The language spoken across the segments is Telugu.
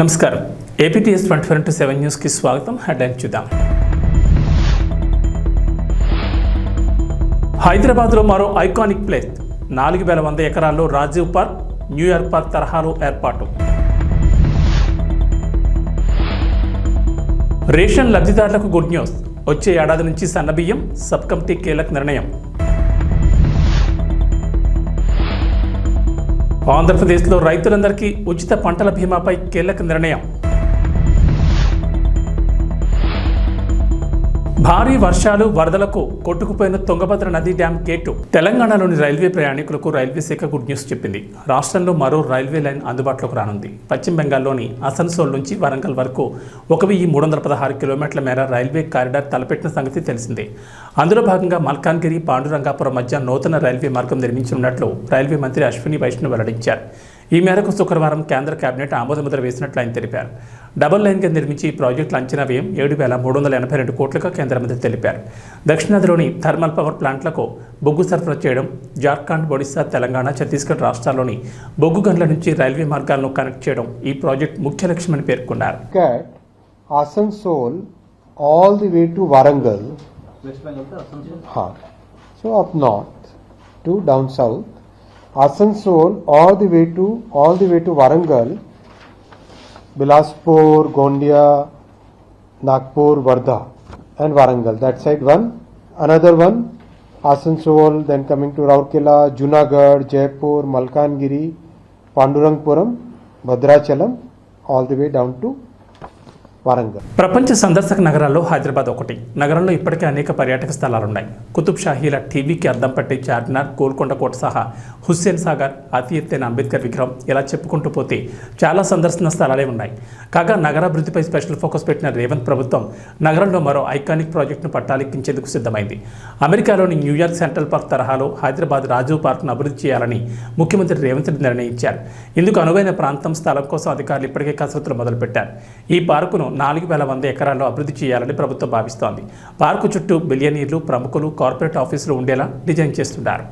నమస్కారం ఏపీటీఎస్ 24/7 న్యూస్ కి స్వాగతం. హెడ్లైన్ చూద్దాం. హైదరాబాద్లో మరో ఐకానిక్ ప్లేస్ 4100 ఎకరాల్లో రాజీవ్ పార్క్, న్యూయార్క్ పార్క్ తరహాలో ఏర్పాటు. రేషన్ లబ్ధిదారులకు గుడ్ న్యూస్, వచ్చే ఏడాది నుంచి సన్నబియ్యం, సబ్ కమిటీ కీలక నిర్ణయం. ఆంధ్రప్రదేశ్లో రైతులందరికీ ఉచిత పంటల బీమాపై కీలక నిర్ణయం. భారీ వర్షాలు, వరదలకు కొట్టుకుపోయిన తుంగభద్ర నది డ్యాం గేటు. తెలంగాణలోని రైల్వే ప్రయాణికులకు రైల్వే శాఖ గుడ్ న్యూస్ చెప్పింది. రాష్ట్రంలో మరో రైల్వే లైన్ అందుబాటులోకి రానుంది. పశ్చిమ బెంగాల్లోని అసన్సోల్ నుంచి వరంగల్ వరకు 1316 కిలోమీటర్ల మేర రైల్వే కారిడార్ తలపెట్టిన సంగతి తెలిసిందే. అందులో భాగంగా మల్కాన్గిరి, పాండురంగాపురం మధ్య నూతన రైల్వే మార్గం నిర్మించనున్నట్లు రైల్వే మంత్రి అశ్విని వైష్ణవ్ వెల్లడించారు. ఈ మేరకు శుక్రవారం కేంద్ర కేబినెట్ ఆమోదముద్ర వేసినట్లు ఆయన తెలిపారు. డబుల్ లైన్గా నిర్మించి ఈ ప్రాజెక్టుల అంచనా వ్యయం 7,382 కోట్లుగా కేంద్ర మంత్రి తెలిపారు. దక్షిణాదిలోని థర్మల్ పవర్ ప్లాంట్లకు బొగ్గు సరఫరా చేయడం, జార్ఖండ్, ఒడిశా, తెలంగాణ, ఛత్తీస్గఢ్ రాష్ట్రాల్లోని బొగ్గు గనుల నుంచి రైల్వే మార్గాలను కనెక్ట్ చేయడం ఈ ప్రాజెక్టు ముఖ్య లక్ష్యమని పేర్కొన్నారు. Asansol all the way to Warangal, West Bengal to Asansol. So up north to down south, Asansol all the way to Warangal, Bilaspur, Gondia, Nagpur, Wardha and Warangal. That side one, another one, Asansol, then coming to Rourkela, Junagadh, Jaipur, Malkangiri, Pandurangpuram, Bhadrachalam, all the way down to Warangal. ప్రపంచ సందర్శక నగరాల్లో హైదరాబాద్ ఒకటి. నగరంలో ఇప్పటికే అనేక పర్యాటక స్థలాలున్నాయి. కుతుబ్ షాహీల టీవీకి అద్దం పట్టే చార్మినార్, గోల్కొండ కోట సహా హుస్సేన్ సాగర్, అతి ఎత్తైన అంబేద్కర్ విగ్రహం, ఇలా చెప్పుకుంటూ పోతే చాలా సందర్శన స్థలాలే ఉన్నాయి. కాగా నగరాభివృద్ధిపై స్పెషల్ ఫోకస్ పెట్టిన రేవంత్ ప్రభుత్వం నగరంలో మరో ఐకానిక్ ప్రాజెక్టును పట్టాలెక్కించేందుకు సిద్ధమైంది. అమెరికాలోని న్యూయార్క్ సెంట్రల్ పార్క్ తరహాలో హైదరాబాద్ రాజీవ్ పార్క్ను అభివృద్ధి చేయాలని ముఖ్యమంత్రి రేవంత్ రెడ్డి నిర్ణయించారు. ఇందుకు అనువైన ప్రాంతం, స్థలం కోసం అధికారులు ఇప్పటికే కసరత్తులు మొదలుపెట్టారు. ఈ పార్కును 4100 ఎకరాల్లో అభివృద్ధి చేయాలని ప్రభుత్వం భావిస్తోంది. పార్కు చుట్టూ బిలియనీర్లు, ప్రముఖులు, కార్పొరేట్ ఆఫీసులు ఉండేలా డిజైన్ చేస్తున్నారు.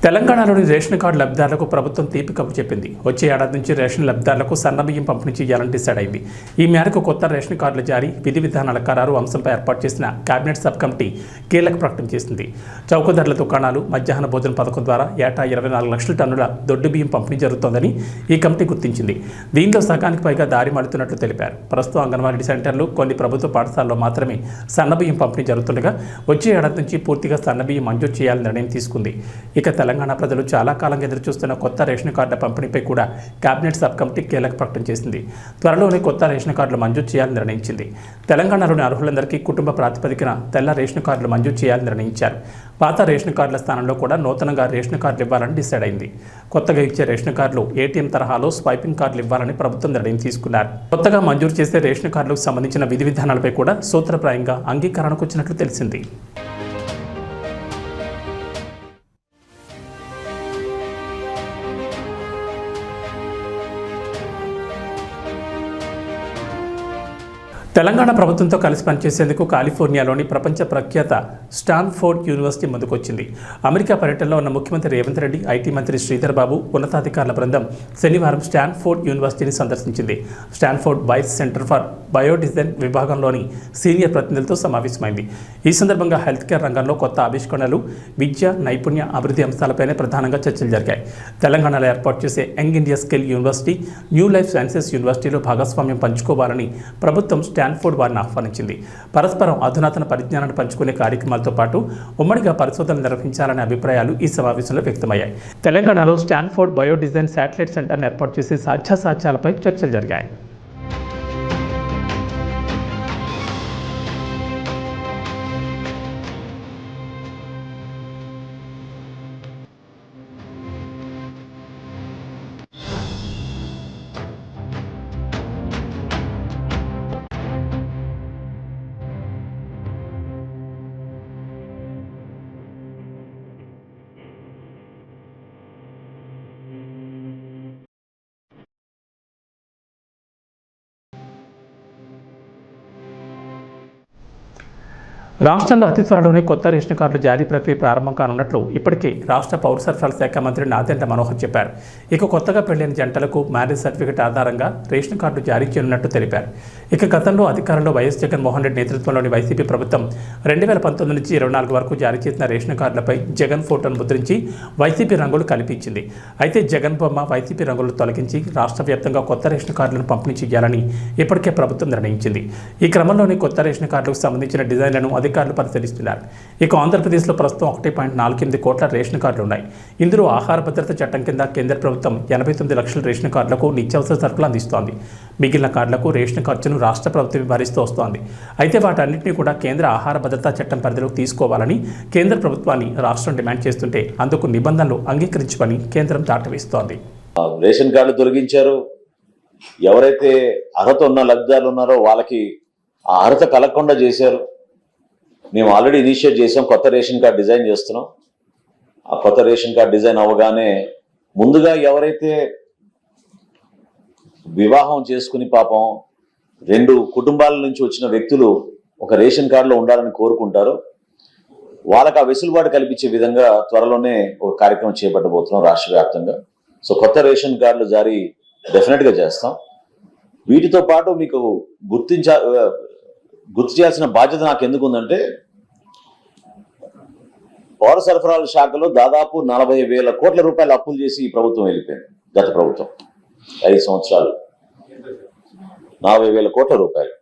తెలంగాణలోని రేషన్ కార్డు లబ్ధిదారులకు ప్రభుత్వం తీపి కబు చెప్పింది. వచ్చే ఏడాది నుంచి రేషన్ లబ్ధిదారులకు సన్నబియ్యం పంపిణీ చేయాలని డిసైడ్ అయింది. ఈ మేరకు కొత్త రేషన్ కార్డుల జారీ, విధి విధానాల ఖరారు అంశంపై ఏర్పాటు చేసిన కేబినెట్ సబ్ కమిటీ కీలక ప్రకటన చేసింది. చౌకధరల దుకాణాలు, మధ్యాహ్న భోజన పథకం ద్వారా ఏటా 24 లక్షల టన్నుల దొడ్డు బియ్యం పంపిణీ జరుగుతోందని ఈ కమిటీ గుర్తించింది. దీంట్లో సగానికి పైగా దారి మళ్లుతున్నట్లు తెలిపారు. ప్రస్తుతం అంగన్వాడీ సెంటర్లు, కొన్ని ప్రభుత్వ పాఠశాలలో మాత్రమే సన్నబియ్యం పంపిణీ జరుగుతుండగా వచ్చే ఏడాది నుంచి పూర్తిగా సన్నబియ్యం మంజూరు చేయాలని నిర్ణయం తీసుకుంది. ఇక తెలంగాణ ప్రజలు చాలా కాలంగా ఎదురుచూస్తున్న కొత్త రేషన్ కార్డుల పంపిణీపై కూడా కేబినెట్ సబ్ కమిటీ కీలక ప్రకటన చేసింది. త్వరలోనే కొత్త రేషన్ కార్డులు మంజూరు చేయాలని నిర్ణయించింది. తెలంగాణలోని అర్హులందరికీ కుటుంబ ప్రాతిపదికన తెల్ల రేషన్ కార్డులు మంజూరు చేయాలని నిర్ణయించారు. పాత రేషన్ కార్డుల స్థానంలో కూడా నూతనంగా రేషన్ కార్డులు ఇవ్వాలని డిసైడ్ అయింది. కొత్తగా ఇచ్చే రేషన్ కార్డులు ఏటీఎం తరహాలో స్వైపింగ్ కార్డులు ఇవ్వాలని ప్రభుత్వం నిర్ణయం తీసుకున్నారు. కొత్తగా మంజూరు చేసే రేషన్ కార్డులకు సంబంధించిన విధి విధానాలపై కూడా సూత్రప్రాయంగా అంగీకారానికి వచ్చినట్లు తెలిసింది. తెలంగాణ ప్రభుత్వంతో కలిసి పనిచేసేందుకు కాలిఫోర్నియాలోని ప్రపంచ ప్రఖ్యాత స్టాన్ఫోర్డ్ యూనివర్సిటీ ముందుకొచ్చింది. అమెరికా పర్యటనలో ఉన్న ముఖ్యమంత్రి రేవంత్ రెడ్డి, ఐటీ మంత్రి శ్రీధర్ బాబు, ఉన్నతాధికారుల బృందం శనివారం స్టాన్ఫోర్డ్ యూనివర్సిటీని సందర్శించింది. స్టాన్ఫోర్డ్ వైస్ సెంటర్ ఫర్ బయోడిజైన్ విభాగంలోని సీనియర్ ప్రతినిధులతో సమావేశమైంది. ఈ సందర్భంగా హెల్త్ కేర్ రంగంలో కొత్త ఆవిష్కరణలు, విద్య, నైపుణ్య అభివృద్ధి అంశాలపైనే ప్రధానంగా చర్చలు జరిగాయి. తెలంగాణలో ఏర్పాటు చేసే young India skill university, new life sciences యూనివర్సిటీలో భాగస్వామ్యం పంచుకోవాలని ప్రభుత్వం స్టాన్ఫోర్డ్ వారిని ఆహ్వానించింది. పరస్పరం అధునాతన పరిజ్ఞానాన్ని పంచుకునే కార్యక్రమాలతో పాటు ఉమ్మడిగా పరిశోధనలు నిర్వహించాలనే అభిప్రాయాలు ఈ సమావేశంలో వ్యక్తమయ్యాయి. తెలంగాణలో స్టాన్ఫోర్డ్ బయోడిజైన్ శాటిలైట్ సెంటర్ను ఏర్పాటు చేసే సాధ్యాసాధ్యాలపై చర్చలు జరిగాయి. రాష్ట్రంలో అతి త్వరలోనే కొత్త రేషన్ కార్డుల జారీ ప్రక్రియ ప్రారంభం కానున్నట్లు ఇప్పటికే రాష్ట్ర పౌర సరఫరాల శాఖ మంత్రి నాదెండ్ల మనోహర్ చెప్పారు. ఇక కొత్తగా పెళ్లైన జంటలకు మ్యారేజ్ సర్టిఫికెట్ ఆధారంగా రేషన్ కార్డులు జారీ చేయనున్నట్టు తెలిపారు. ఇక గతంలో అధికారంలో వైఎస్ జగన్మోహన్ రెడ్డి నేతృత్వంలోని వైసీపీ ప్రభుత్వం 2019 నుంచి 24 వరకు జారీ చేసిన రేషన్ కార్డులపై జగన్ ఫోటోను ముద్రించి వైసీపీ రంగులు కనిపించింది. అయితే జగన్ బొమ్మ వైసీపీ రంగులు తొలగించి రాష్ట్ర వ్యాప్తంగా కొత్త రేషన్ కార్డులను పంపిణీ చేయాలని ఇప్పటికే ప్రభుత్వం నిర్ణయించింది. ఈ క్రమంలోనే కొత్త రేషన్ కార్డులకు సంబంధించిన డిజైన్లను అధికారులు పరిశీలిస్తున్నారు. ఇక ఆంధ్రప్రదేశ్లో ప్రస్తుతం 1.48 కోట్ల రేషన్ కార్డులు ఉన్నాయి. ఇందులో ఆహార భద్రత చట్టం కింద కేంద్ర ప్రభుత్వం 89 లక్షల రేషన్ కార్డులకు నిత్యావసర సరుకులు అందిస్తోంది. మిగిలిన కార్డులకు రేషన్ ఖర్చును రాష్ట్ర ప్రభుత్వం భరిస్తూ వస్తోంది. అయితే వాటన్నింటినీ కూడా కేంద్ర ఆహార భద్రతా చట్టం పరిధిలోకి తీసుకోవాలని కేంద్ర ప్రభుత్వాన్ని రాష్ట్రం డిమాండ్ చేస్తుంటే అందుకు నిబంధనలు అంగీకరించమని కేంద్రం దాటవేస్తోంది. రేషన్ కార్డులు తొలగించారు. ఎవరైతే అర్హత ఉన్న లబ్ధిదారులు ఉన్నారో వాళ్ళకి ఆ అర్హత కలగకుండా చేశారు. మేము ఆల్రెడీ ఇనిషియేట్ చేసాం, కొత్త రేషన్ కార్డు డిజైన్ చేస్తున్నాం. ఆ కొత్త రేషన్ కార్డు డిజైన్ అవ్వగానే ముందుగా ఎవరైతే వివాహం చేసుకుని పాపం 2 కుటుంబాల నుంచి వచ్చిన వ్యక్తులు ఒక రేషన్ కార్డులో ఉండాలని కోరుకుంటారో వాళ్ళకి ఆ వెసులుబాటు కల్పించే విధంగా త్వరలోనే ఒక కార్యక్రమం చేపట్టబోతున్నాం రాష్ట్ర వ్యాప్తంగా. సో కొత్త రేషన్ కార్డులు జారీ డెఫినెట్గా చేస్తాం. వీటితో పాటు మీకు గుర్తు చేయాల్సిన బాధ్యత నాకు ఎందుకు ఉందంటే, పౌర సరఫరాల శాఖలో దాదాపు 40,000 కోట్ల రూపాయలు అప్పులు చేసి ఈ ప్రభుత్వం వెళ్ళిపోయింది. గత ప్రభుత్వం 5 సంవత్సరాలు 40,000 కోట్ల రూపాయలు.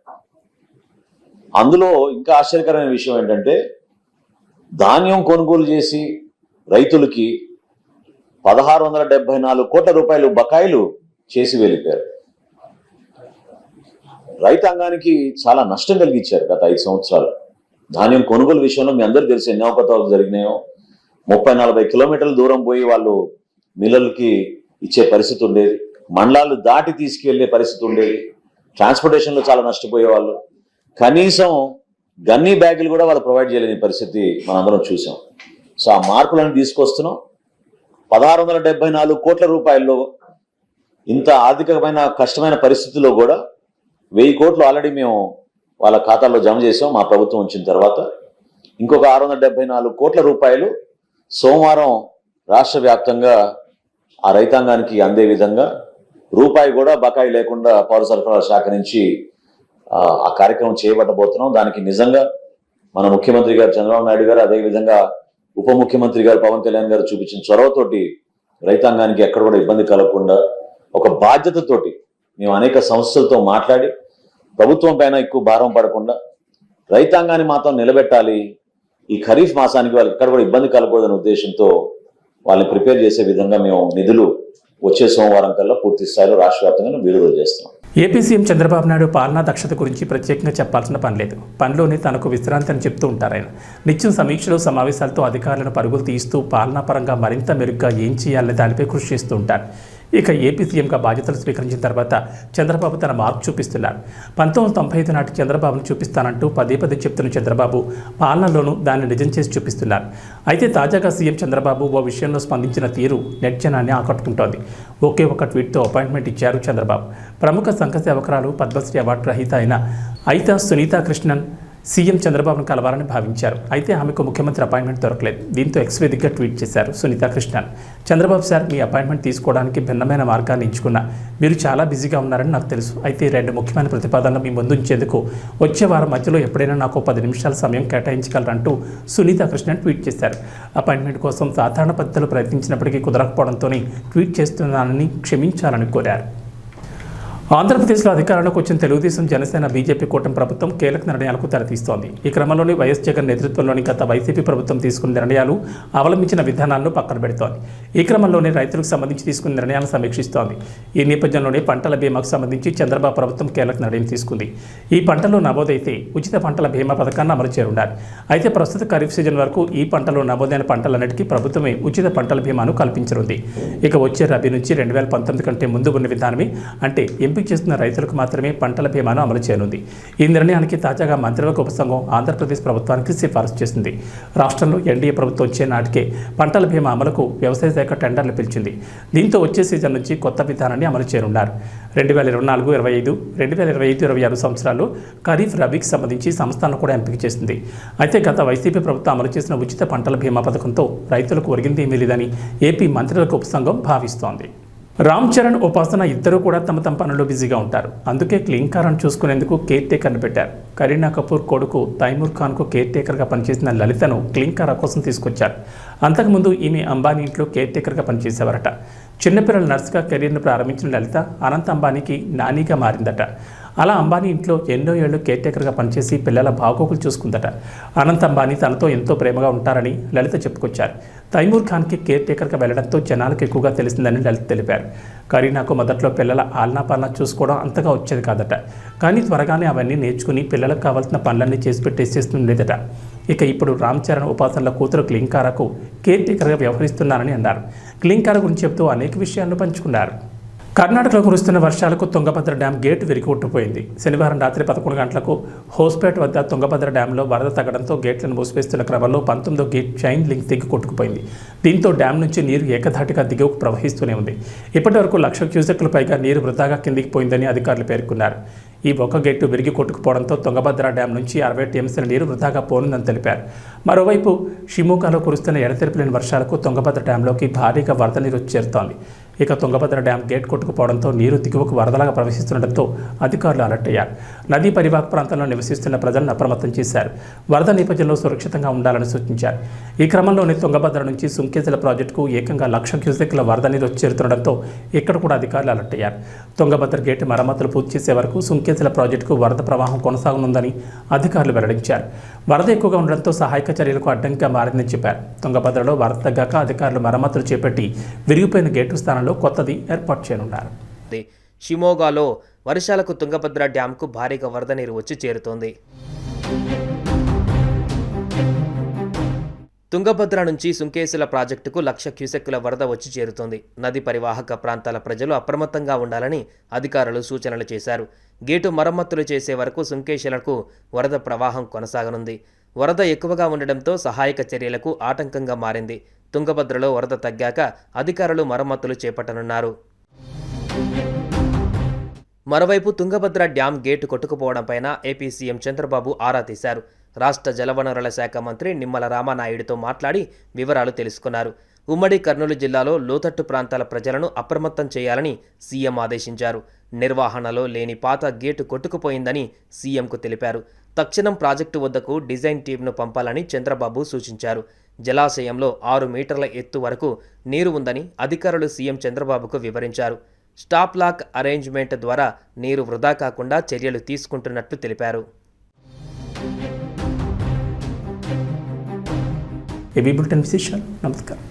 అందులో ఇంకా ఆశ్చర్యకరమైన విషయం ఏంటంటే, ధాన్యం కొనుగోలు చేసి రైతులకి 1,674 కోట్ల రూపాయలు బకాయిలు చేసి వెళ్ళిపోయారు. రైతాంగానికి చాలా నష్టం కలిగించారు గత 5 సంవత్సరాలు. ధాన్యం కొనుగోలు విషయంలో మీ అందరూ తెలిసి ఎన్ని అవకతవకలు జరిగినాయో. 30-40 కిలోమీటర్ల దూరం పోయి వాళ్ళు మిల్లర్లకి ఇచ్చే పరిస్థితి ఉండేది. మండలాలు దాటి తీసుకెళ్లే పరిస్థితి ఉండేది. ట్రాన్స్పోర్టేషన్లో చాలా నష్టపోయేవాళ్ళు. కనీసం గన్నీ బ్యాగులు కూడా వాళ్ళు ప్రొవైడ్ చేయలేని పరిస్థితి మనందరం చూసాం. సో ఆ మార్పులను తీసుకొస్తున్నాం. 1,674 కోట్ల రూపాయల్లో ఇంత ఆర్థికమైన కష్టమైన పరిస్థితుల్లో కూడా 1000 కోట్లు ఆల్రెడీ మేము వాళ్ళ ఖాతాల్లో జమ చేసాం మా ప్రభుత్వం వచ్చిన తర్వాత. ఇంకొక 674 కోట్ల రూపాయలు సోమవారం రాష్ట్ర వ్యాప్తంగా ఆ రైతాంగానికి అందే విధంగా రూపాయి కూడా బకాయి లేకుండా పౌర సరఫరాల శాఖ నుంచి ఆ కార్యక్రమం చేయబట్టబోతున్నాం. దానికి నిజంగా మన ముఖ్యమంత్రి గారు చంద్రబాబు నాయుడు గారు, అదేవిధంగా ఉప ముఖ్యమంత్రి గారు పవన్ కళ్యాణ్ గారు చూపించిన చొరవతోటి రైతాంగానికి ఎక్కడ కూడా ఇబ్బంది కలగకుండా ఒక బాధ్యతతోటి మేము అనేక సంస్థలతో మాట్లాడి ప్రభుత్వం పైన ఎక్కువ భారం పడకుండా రైతాంగాన్ని మాత్రం నిలబెట్టాలి. ఈ ఖరీఫ్ మాసానికి వాళ్ళకి ఎక్కడ కూడా ఇబ్బంది కలగకూడదనే ఉద్దేశంతో వాళ్ళని ప్రిపేర్ చేసే విధంగా మేము నిధులు వచ్చే సోమవారం కల్లా పూర్తి స్థాయిలో రాష్ట్ర వ్యాప్తంగా విడుదల చేస్తున్నాం. ఏపీ సీఎం చంద్రబాబు నాయుడు పాలనా దక్షత గురించి ప్రత్యేకంగా చెప్పాల్సిన పని లేదు. పనిలోనే తనకు విశ్రాంతి అని చెప్తూ ఉంటారు ఆయన. నిత్యం సమీక్షలు సమావేశాలతో అధికారులను పరుగులు తీస్తూ పాలనాపరంగా మరింత మెరుగ్గా ఏం చేయాలనే దానిపై కృషి చేస్తూ ఉంటారు. ఇక ఏపీ సీఎంగా బాధ్యతలు స్వీకరించిన తర్వాత చంద్రబాబు తన మార్పు చూపిస్తున్నారు. 1995 నాటి చంద్రబాబును చూపిస్తానంటూ పదే చెప్తున్న చంద్రబాబు పాలనలోనూ దాన్ని నిజం చేసి చూపిస్తున్నారు. అయితే తాజాగా సీఎం చంద్రబాబు ఓ విషయంలో స్పందించిన తీరు నెట్ జనాన్ని ఆకట్టుకుంటోంది. ఒకే ఒక ట్వీట్తో అపాయింట్మెంట్ ఇచ్చారు చంద్రబాబు. ప్రముఖ సంఘ సేవకురాలు పద్మశ్రీ అవార్డు రహిత అయిన అయితా సునీతా కృష్ణన్ సీఎం చంద్రబాబును కలవాలని భావించారు. అయితే ఆమెకు ముఖ్యమంత్రి అపాయింట్మెంట్ దొరకలేదు. దీంతో ఎక్స్ వేదికగా ట్వీట్ చేశారు సునీతా కృష్ణన్. చంద్రబాబు సార్, మీ అపాయింట్మెంట్ తీసుకోవడానికి భిన్నమైన మార్గాన్ని ఎంచుకున్నా. మీరు చాలా బిజీగా ఉన్నారని నాకు తెలుసు. అయితే 2 ముఖ్యమైన ప్రతిపాదనలు మీ ముందు ఉంచేందుకు వచ్చే వారం మధ్యలో ఎప్పుడైనా నాకు 10 నిమిషాల సమయం కేటాయించగలరంటూ సునీతా కృష్ణన్ ట్వీట్ చేశారు. అపాయింట్మెంట్ కోసం సాధారణ పద్ధతులు ప్రయత్నించినప్పటికీ కుదరకపోవడంతో ట్వీట్ చేస్తున్నానని క్షమించాలని కోరారు. ఆంధ్రప్రదేశ్లో అధికారంలోకి వచ్చిన తెలుగుదేశం, జనసేన, బీజేపీ కూటమి ప్రభుత్వం కీలక నిర్ణయాలకు తెరతీస్తోంది. ఈ క్రమంలోనే వైఎస్ జగన్ నేతృత్వంలోని గత వైసీపీ ప్రభుత్వం తీసుకున్న నిర్ణయాలు, అవలంబించిన విధానాలను పక్కన పెడుతోంది. ఈ క్రమంలోనే రైతులకు సంబంధించి తీసుకున్న నిర్ణయాలను సమీక్షిస్తోంది. ఈ నేపథ్యంలోనే పంటల బీమాకు సంబంధించి చంద్రబాబు ప్రభుత్వం కీలక నిర్ణయం తీసుకుంది. ఈ పంటలో నమోదైతే ఉచిత పంటల బీమా పథకాన్ని అమలు చేరుండాలి. అయితే ప్రస్తుత ఖరీఫ్ సీజన్ వరకు ఈ పంటలో నమోదైన పంటలన్నిటికీ ప్రభుత్వమే ఉచిత పంటల బీమాను కల్పించనుంది. ఇక వచ్చే రబీ నుంచి 2019 కంటే ముందు ఉన్న విధానమే, అంటే ఎంపిక చేస్తున్న రైతులకు మాత్రమే పంటల బీమాను అమలు చేయనుంది. ఈ నిర్ణయానికి తాజాగా మంత్రివర్గ ఉపసంఘం ఆంధ్రప్రదేశ్ ప్రభుత్వానికి సిఫారసు చేసింది. రాష్ట్రంలో ఎన్డీఏ ప్రభుత్వం వచ్చే నాటికే పంటల బీమా అమలుకు వ్యవసాయ శాఖ టెండర్లు పిలిచింది. దీంతో వచ్చే సీజన్ నుంచి కొత్త విధానాన్ని అమలు చేయనున్నారు. 2024-25, 2025-26 సంవత్సరాలు ఖరీఫ్, రబీకి సంబంధించి సంస్థలను కూడా ఎంపిక చేసింది. అయితే గత వైసీపీ ప్రభుత్వం అమలు చేసిన ఉచిత పంటల బీమా పథకంతో రైతులకు ఒరిగిందేమీ లేదని ఏపీ మంత్రివర్గ ఉపసంఘం భావిస్తోంది. రామ్ చరణ్, ఉపాసన ఇద్దరూ కూడా తమ పనుల్లో బిజీగా ఉంటారు. అందుకే క్లీంకారాన్ని చూసుకునేందుకు కేర్ టేకర్ను పెట్టారు. కరీనా కపూర్ కొడుకు తైమూర్ ఖాన్కు కేర్ టేకర్గా పనిచేసిన లలితను క్లీంకారా కోసం తీసుకొచ్చారు. అంతకుముందు ఈమె అంబానీ ఇంట్లో కేర్ టేకర్గా పనిచేసేవారట. చిన్నపిల్లల నర్సుగా కెరీర్ను ప్రారంభించిన లలిత అనంత్ అంబానీకి నానీగా మారిందట. అలా అంబానీ ఇంట్లో ఎన్నో ఏళ్లు కేర్ టేకర్గా పనిచేసి పిల్లల బాగోగులు చూసుకుందట. అనంత్ అంబానీ తనతో ఎంతో ప్రేమగా ఉంటారని లలిత చెప్పుకొచ్చారు. తైమూర్ ఖాన్కి కేర్ టేకర్గా వెళ్లడంతో జనాలకు ఎక్కువగా తెలిసిందని లలిత తెలిపారు. కరీనాకు మొదట్లో పిల్లల ఆలనా చూసుకోవడం అంతగా వచ్చేది కాదట. కానీ త్వరగానే అవన్నీ నేర్చుకుని పిల్లలకు కావాల్సిన పనులన్నీ చేసి పెట్టేసేస్తుండేదట. ఇక ఇప్పుడు రామ్ చరణ్, ఉపాసనల కూతురు క్లీంకారాకు కేర్ టేకర్గా వ్యవహరిస్తున్నారని అన్నారు. క్లీంకారా గురించి చెబుతూ అనేక విషయాలను పంచుకున్నారు. కర్ణాటకలో కురుస్తున్న వర్షాలకు తుంగభద్ర డ్యాం గేటు విరిగికొట్టుపోయింది. శనివారం రాత్రి 11 గంటలకు హోస్పేట్ వద్ద తుంగభద్ర డ్యాంలో వరద తగ్గడంతో గేట్లను మూసివేస్తున్న క్రమంలో 19వ గేట్ చైన్ లింక్ తెగి కొట్టుకుపోయింది. దీంతో డ్యాం నుంచి నీరు ఏకధాటిగా దిగువకు ప్రవహిస్తూనే ఉంది. ఇప్పటి వరకు 1,00,000 క్యూసెక్ల పైగా నీరు వృధాగా కిందికి పోయిందని అధికారులు పేర్కొన్నారు. ఈ ఒక్క గేటు విరిగి కొట్టుకుపోవడంతో తుంగభద్ర డ్యాం నుంచి 60 టీఎంసీల నీరు వృధాగా పోనుందని తెలిపారు. మరోవైపు షిమోగాలో కురుస్తున్న ఎడతెరిపిలేని వర్షాలకు తుంగభద్ర డ్యాంలోకి భారీగా వరద నీరు చేరుతోంది. ఇక తుంగభద్ర డ్యాం గేట్ కొట్టుకుపోవడంతో నీరు దిగువకు వరదలాగా ప్రవహిస్తుండటంతో అధికారులు అలర్ట్ అయ్యారు. నదీ పరివాహక ప్రాంతంలో నివసిస్తున్న ప్రజలను అప్రమత్తం చేశారు. వరద నేపథ్యంలో సురక్షితంగా ఉండాలని సూచించారు. ఈ క్రమంలోనే తుంగభద్ర నుంచి సుంకేశల ప్రాజెక్టుకు ఏకంగా 1,00,000 క్యూసెక్ల వరద నీరు చేరుతుండటంతో ఇక్కడ కూడా అధికారులు అలర్ట్ అయ్యారు. తుంగభద్ర గేటు మరమ్మతులు పూర్తి చేసే వరకు సుంకేశల ప్రాజెక్టుకు వరద ప్రవాహం కొనసాగనుందని అధికారులు వెల్లడించారు. వరద ఎక్కువగా ఉండడంతో సహాయక చర్యలకు అడ్డంకిగా మారిందని చెప్పారు. తుంగభద్రలో వరద తగ్గాక అధికారులు మరమ్మతులు చేపట్టి విరిగిపోయిన గేటు స్థానంలో కొత్తది ఏర్పాటు చేయనున్నారు. షిమోగాలో వర్షాలకు తుంగభద్ర డ్యాంకు భారీగా వరద నీరు వచ్చి చేరుతోంది. తుంగభద్ర నుంచి సుంకేశుల ప్రాజెక్టుకు 1,00,000 క్యూసెక్కుల వరద వచ్చి చేరుతోంది. నది పరివాహక ప్రాంతాల ప్రజలు అప్రమత్తంగా ఉండాలని అధికారులు సూచనలు చేశారు. గేటు మరమ్మతులు చేసే వరకు సుంకేశులకు వరద ప్రవాహం కొనసాగనుంది. వరద ఎక్కువగా ఉండడంతో సహాయక చర్యలకు ఆటంకంగా మారింది. తుంగభద్రలో వరద తగ్గాక అధికారులు మరమ్మతులు చేపట్టనున్నారు. మరోవైపు తుంగభద్ర డ్యాం గేటు కొట్టుకుపోవడంపైన ఏపీ సీఎం చంద్రబాబు ఆరా తీశారు. రాష్ట్ర జలవనరుల శాఖ మంత్రి నిమ్మల రామానాయుడుతో మాట్లాడి వివరాలు తెలుసుకున్నారు. ఉమ్మడి కర్నూలు జిల్లాలో లోతట్టు ప్రాంతాల ప్రజలను అప్రమత్తం చేయాలని సీఎం ఆదేశించారు. నిర్వహణలో లేని పాత గేటు కొట్టుకుపోయిందని సీఎంకు తెలిపారు. తక్షణం ప్రాజెక్టు వద్దకు డిజైన్ టీంను పంపాలని చంద్రబాబు సూచించారు. జలాశయంలో 6 మీటర్ల ఎత్తు వరకు నీరు ఉందని అధికారులు సీఎం చంద్రబాబుకు వివరించారు. స్టాప్ లాక్ అరేంజ్మెంట్ ద్వారా నీరు వృధా కాకుండా చర్యలు తీసుకుంటున్నట్లు తెలిపారు. ఏబీ బులెటిన్ విశేషాలు. నమస్కారం.